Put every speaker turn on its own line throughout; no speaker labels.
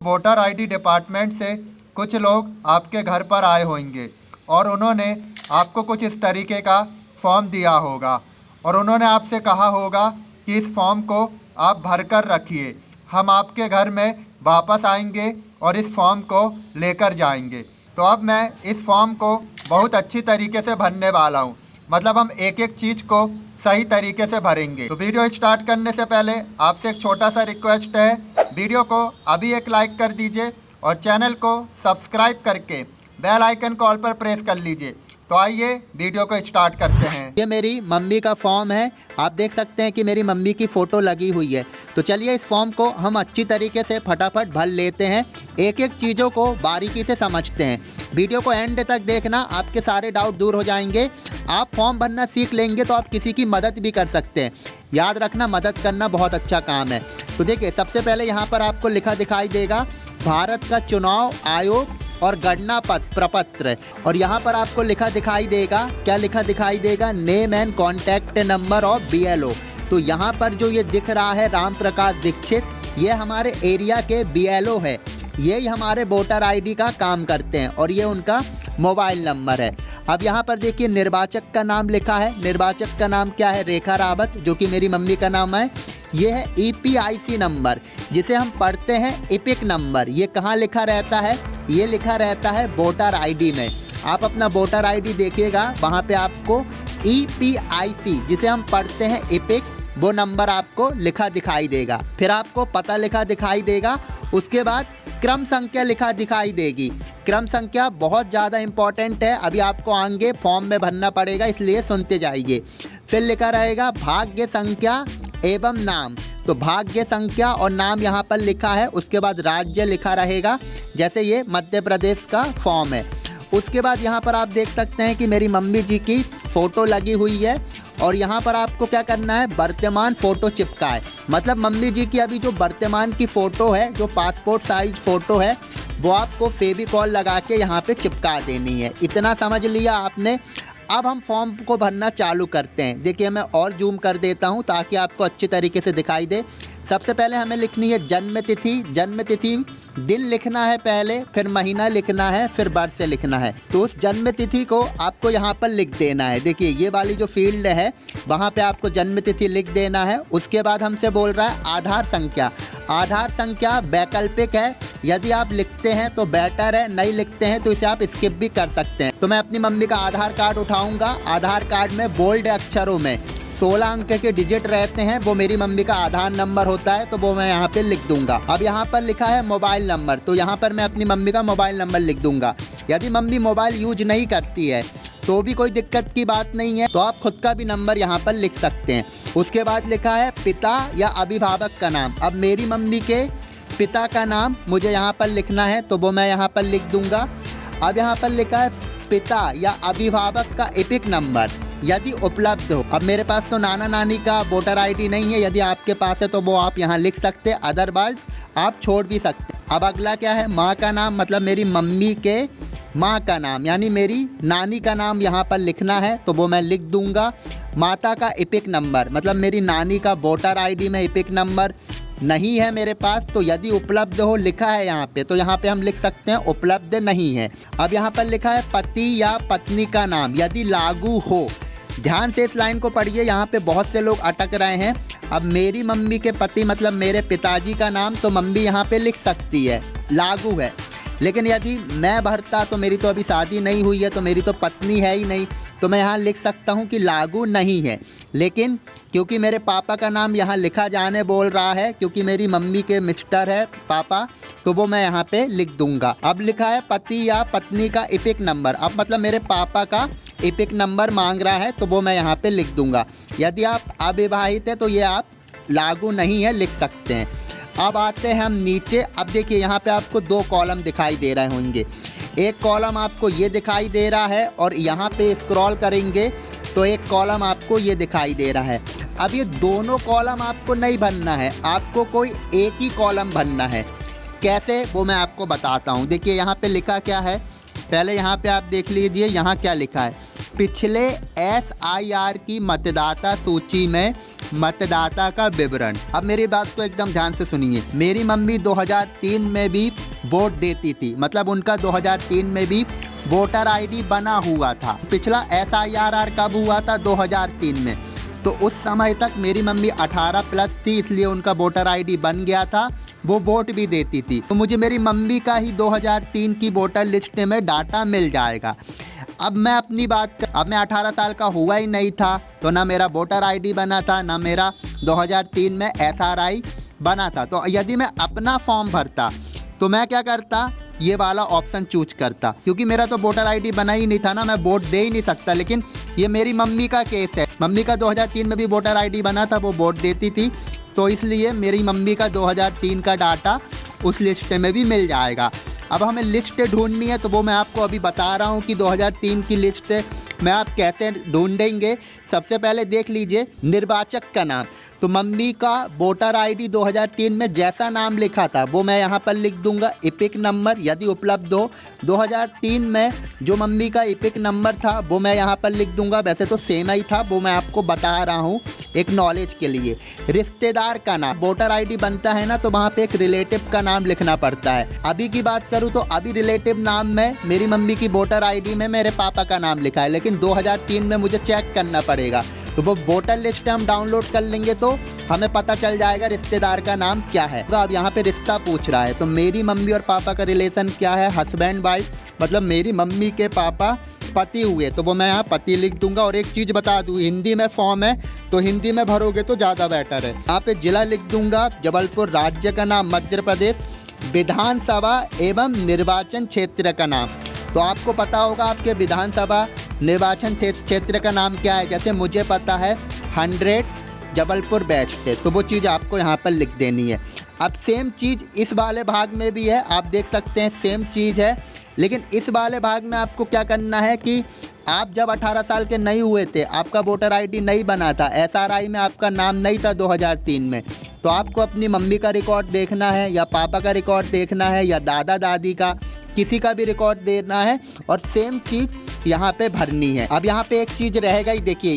Voter ID department से कुछ लोग आपके घर पर आए होंगे और उन्होंने आपको कुछ इस तरीके का फॉर्म दिया होगा और उन्होंने आपसे कहा होगा कि इस फॉर्म को आप भर कर रखिए, हम आपके घर में वापस आएंगे और इस फॉर्म को लेकर जाएंगे। तो अब मैं इस फॉर्म को बहुत अच्छी तरीके से भरने वाला हूँ, मतलब हम एक एक चीज़ को सही तरीके से भरेंगे। तो वीडियो स्टार्ट करने से पहले आपसे एक छोटा सा रिक्वेस्ट है, वीडियो को अभी एक लाइक कर दीजिए और चैनल को सब्सक्राइब करके बेल आइकन को ऑल पर प्रेस कर लीजिए। तो आइए वीडियो को स्टार्ट करते हैं।
ये मेरी मम्मी का फॉर्म है, आप देख सकते हैं कि मेरी मम्मी की फ़ोटो लगी हुई है। तो चलिए इस फॉर्म को हम अच्छी तरीके से फटाफट भर लेते हैं, एक एक चीज़ों को बारीकी से समझते हैं। वीडियो को एंड तक देखना, आपके सारे डाउट दूर हो जाएंगे। आप फॉर्म भरना सीख लेंगे तो आप किसी की मदद भी कर सकते हैं। याद रखना, मदद करना बहुत अच्छा काम है। तो देखिए, सबसे पहले यहाँ पर आपको लिखा दिखाई देगा भारत का चुनाव आयोग और गणना प्रपत्र, और यहाँ पर आपको लिखा दिखाई देगा, क्या लिखा दिखाई देगा, name and contact number of BLO। तो यहाँ पर जो ये दिख रहा है राम प्रकाश दीक्षित, ये हमारे एरिया के BLO है, ये हमारे वोटर आईडी का काम करते हैं और ये उनका मोबाइल नंबर है। अब यहाँ पर देखिए निर्वाचक का नाम लिखा है, निर्वाचक का नाम क्या है, रेखा रावत, जो कि मेरी मम्मी का नाम है। ये है EPIC नंबर, जिसे हम पढ़ते हैं इपिक नंबर। ये कहाँ लिखा रहता है, ये लिखा रहता है वोटर आईडी में। आप अपना वोटर आईडी देखिएगा, वहाँ पे आपको EPIC, जिसे हम पढ़ते हैं इपिक, वो नंबर आपको लिखा दिखाई देगा। फिर आपको पता लिखा दिखाई देगा, उसके बाद क्रम संख्या लिखा दिखाई देगी। क्रम संख्या बहुत ज़्यादा इम्पॉर्टेंट है, अभी आपको आगे फॉर्म में भरना पड़ेगा, इसलिए सुनते जाइए। फिर लिखा रहेगा भाग्य संख्या एवं नाम, तो भाग्य संख्या और नाम यहाँ पर लिखा है। उसके बाद राज्य लिखा रहेगा, जैसे ये मध्य प्रदेश का फॉर्म है। उसके बाद यहाँ पर आप देख सकते हैं कि मेरी मम्मी जी की फ़ोटो लगी हुई है और यहाँ पर आपको क्या करना है, वर्तमान फ़ोटो चिपका है। मतलब मम्मी जी की अभी जो वर्तमान की फ़ोटो है, जो पासपोर्ट साइज फ़ोटो है, वो आपको फेविकॉल लगा के यहाँ पे चिपका देनी है। इतना समझ लिया आपने। अब हम फॉर्म को भरना चालू करते हैं। देखिए, मैं और जूम कर देता हूँ ताकि आपको अच्छी तरीके से दिखाई दे। सबसे पहले हमें लिखनी है जन्म तिथि। जन्म तिथि दिन लिखना है पहले, फिर महीना लिखना है, फिर वर्ष लिखना है। तो उस जन्म तिथि को आपको यहाँ पर लिख देना है। देखिए, ये वाली जो फील्ड है वहाँ पे आपको जन्म तिथि लिख देना है। उसके बाद हमसे बोल रहा है आधार संख्या। आधार संख्या वैकल्पिक है, यदि आप लिखते हैं तो बेटर है, नहीं लिखते हैं तो इसे आप स्किप भी कर सकते हैं। तो मैं अपनी मम्मी का आधार कार्ड उठाऊंगा। आधार कार्ड में बोल्ड अक्षरों में 16 अंक के डिजिट रहते हैं, वो मेरी मम्मी का आधार नंबर होता है, तो वो मैं यहाँ पे लिख दूंगा। अब यहाँ पर लिखा है मोबाइल नंबर, तो यहाँ पर मैं अपनी मम्मी का मोबाइल नंबर लिख दूंगा। यदि मम्मी मोबाइल यूज नहीं करती है तो भी कोई दिक्कत की बात नहीं है, तो आप खुद का भी नंबर यहाँ पर लिख सकते हैं। उसके बाद लिखा है पिता या अभिभावक का नाम। अब मेरी मम्मी के पिता का नाम मुझे यहाँ पर लिखना है, तो वो मैं यहाँ पर लिख दूंगा। अब यहाँ पर लिखा है पिता या अभिभावक का इपिक नंबर यदि उपलब्ध हो। अब मेरे पास तो नाना नानी का वोटर आईडी नहीं है, यदि आपके पास है तो वो आप यहाँ लिख सकते हैं, अदरवाइज आप छोड़ भी सकते हैं। अब अगला क्या है, माँ का नाम, मतलब मेरी मम्मी के माँ का नाम, यानी मेरी नानी का नाम यहाँ पर लिखना है, तो वो मैं लिख दूंगा। माता का इपिक नंबर, मतलब मेरी नानी का वोटर आईडी में इपिक नंबर नहीं है मेरे पास, तो यदि उपलब्ध हो लिखा है यहाँ पे, तो यहाँ पे हम लिख सकते हैं उपलब्ध नहीं है। अब यहाँ पर लिखा है पति या पत्नी का नाम यदि लागू हो। ध्यान से इस लाइन को पढ़िए, यहाँ पे बहुत से लोग अटक रहे हैं। अब मेरी मम्मी के पति मतलब मेरे पिताजी का नाम, तो मम्मी यहाँ पे लिख सकती है लागू है। लेकिन यदि मैं भरता, तो मेरी तो अभी शादी नहीं हुई है, तो मेरी तो पत्नी है ही नहीं, तो मैं यहाँ लिख सकता हूँ कि लागू नहीं है। लेकिन क्योंकि मेरे पापा का नाम यहाँ लिखा जाने बोल रहा है, क्योंकि मेरी मम्मी के मिस्टर है पापा, तो वो मैं यहाँ पे लिख दूंगा। अब लिखा है पति या पत्नी का इपिक नंबर। अब मतलब मेरे पापा का इपिक नंबर मांग रहा है, तो वो मैं यहाँ पे लिख दूंगा। यदि आप अविवाहित है तो ये आप लागू नहीं है लिख सकते हैं। अब आते हैं हम नीचे। अब देखिए, यहाँ पे आपको 2 कॉलम दिखाई दे रहे होंगे। एक कॉलम आपको ये दिखाई दे रहा है और यहाँ पे स्क्रॉल करेंगे तो एक कॉलम आपको ये दिखाई दे रहा है। अब ये दोनों कॉलम आपको नहीं भरना है, आपको कोई एक ही कॉलम भरना है। कैसे, वो मैं आपको बताता हूँ। देखिए, यहाँ पे लिखा क्या है, पहले यहाँ पे आप देख लीजिए, यहाँ क्या लिखा है, पिछले SIR की मतदाता सूची में मतदाता का विवरण। अब मेरी बात को एकदम ध्यान से सुनिए। मेरी मम्मी 2003 में भी वोट देती थी, मतलब उनका 2003 में भी वोटर आईडी बना हुआ था। पिछला SIRR कब हुआ था? 2003 में। तो उस समय तक मेरी मम्मी 18+ थी, इसलिए उनका वोटर आईडी बन गया था, वो वोट भी देती थी। तो मुझे मेरी मम्मी का ही 2003 की वोटर लिस्ट में डाटा मिल जाएगा। अब मैं अपनी बात अब मैं 18 साल का हुआ ही नहीं था, तो ना मेरा वोटर आईडी बना था, ना मेरा 2003 में SRI बना था। तो यदि मैं अपना फॉर्म भरता तो मैं क्या करता? ये वाला ऑप्शन चूज करता, क्योंकि मेरा तो वोटर आईडी बना ही नहीं था ना, मैं वोट दे ही नहीं सकता। लेकिन ये मेरी मम्मी का केस है। मम्मी का 2003 में भी वोटर आईडी बना था, वो वोट देती थी, तो इसलिए मेरी मम्मी का 2003 का डाटा उस लिस्ट में भी मिल जाएगा। अब हमें लिस्ट ढूंढनी है, तो वो मैं आपको अभी बता रहा हूँ कि 2003 की लिस्ट में आप कैसे ढूंढेंगे। सबसे पहले देख लीजिए निर्वाचक का नाम। तो मम्मी का वोटर आईडी 2003 में जैसा नाम लिखा था वो मैं यहाँ पर लिख दूंगा। इपिक नंबर यदि उपलब्ध हो, 2003 में जो मम्मी का इपिक नंबर था वो मैं यहाँ पर लिख दूंगा। वैसे तो सेम ही था, वो मैं आपको बता रहा हूँ एक नॉलेज के लिए। रिश्तेदार का नाम, वोटर आईडी बनता है ना, तो वहाँ पे एक रिलेटिव का नाम लिखना पड़ता है। अभी की बात करूँ तो अभी रिलेटिव नाम में मेरी मम्मी की वोटर आईडी में मेरे पापा का नाम लिखा है, लेकिन 2003 में मुझे चेक करना पड़ेगा। तो वो वोटर लिस्ट हम डाउनलोड कर लेंगे तो हमें पता चल जाएगा रिश्तेदार का नाम क्या है। तो अब यहाँ पे रिश्ता पूछ रहा है, तो मेरी मम्मी और पापा का रिलेशन क्या है? हस्बैंड वाइफ, मतलब मेरी मम्मी के पापा पति हुए, तो वो मैं यहाँ पति लिख दूंगा। और एक चीज़ बता दूँ, हिंदी में फॉर्म है तो हिंदी में भरोगे तो ज़्यादा बेटर है। यहाँ पे जिला लिख दूंगा जबलपुर, राज्य का नाम मध्य प्रदेश, विधानसभा एवं निर्वाचन क्षेत्र का नाम। तो आपको पता होगा आपके विधानसभा निर्वाचन क्षेत्र का नाम क्या है। जैसे मुझे पता है 100 जबलपुर बैच से, तो वो चीज़ आपको यहाँ पर लिख देनी है। अब सेम चीज़ इस वाले भाग में भी है, आप देख सकते हैं सेम चीज़ है, लेकिन इस वाले भाग में आपको क्या करना है कि आप जब 18 साल के नहीं हुए थे, आपका वोटर आईडी नहीं बना था, SRI में आपका नाम नहीं था 2003 में, तो आपको अपनी मम्मी का रिकॉर्ड देखना है या पापा का रिकॉर्ड देखना है या दादा दादी का, किसी का भी रिकॉर्ड देना है और सेम चीज़ यहाँ पे भरनी है। अब यहाँ पे एक चीज़ रहेगा ही, देखिए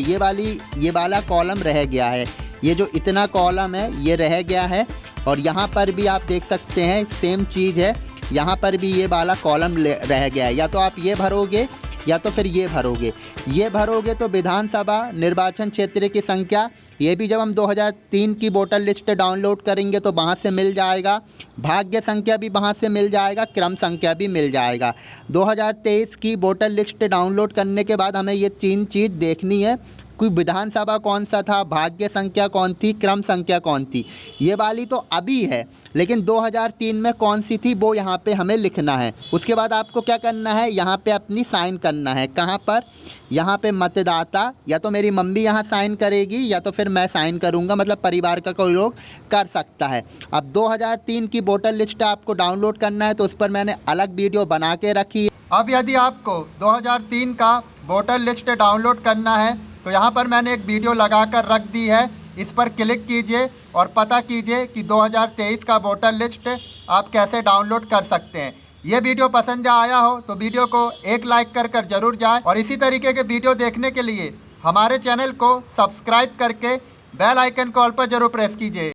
ये वाला कॉलम रह गया है, ये जो इतना कॉलम है ये रह गया है। और यहाँ पर भी आप देख सकते हैं सेम चीज़ है, यहाँ पर भी ये वाला कॉलम रह गया है। या तो आप ये भरोगे या तो फिर ये भरोगे तो विधानसभा निर्वाचन क्षेत्र की संख्या, ये भी जब हम 2003 की वोटर लिस्ट डाउनलोड करेंगे तो वहाँ से मिल जाएगा। भाग्य संख्या भी वहाँ से मिल जाएगा, क्रम संख्या भी मिल जाएगा। 2023 की वोटर लिस्ट डाउनलोड करने के बाद हमें ये 3 चीज़ देखनी है, कोई विधानसभा कौन सा था, भाग्य संख्या कौन थी, क्रम संख्या कौन थी। ये वाली तो अभी है, लेकिन 2003 में कौन सी थी वो यहाँ पे हमें लिखना है। उसके बाद आपको क्या करना है, यहाँ पे अपनी साइन करना है। कहाँ पर? यहाँ पे मतदाता, या तो मेरी मम्मी यहाँ साइन करेगी या तो फिर मैं साइन करूँगा, मतलब परिवार का कोई लोग कर सकता है। अब 2003 की वोटर लिस्ट आपको डाउनलोड करना है तो उस पर मैंने अलग वीडियो बना के रखी है।
अब यदि आपको 2003 का वोटर लिस्ट डाउनलोड करना है तो यहाँ पर मैंने एक वीडियो लगा कर रख दी है, इस पर क्लिक कीजिए और पता कीजिए कि 2023 का वोटर लिस्ट आप कैसे डाउनलोड कर सकते हैं। ये वीडियो पसंद आया हो तो वीडियो को एक लाइक कर जरूर जाए और इसी तरीके के वीडियो देखने के लिए हमारे चैनल को सब्सक्राइब करके बेल आइकन कॉल पर जरूर प्रेस कीजिए।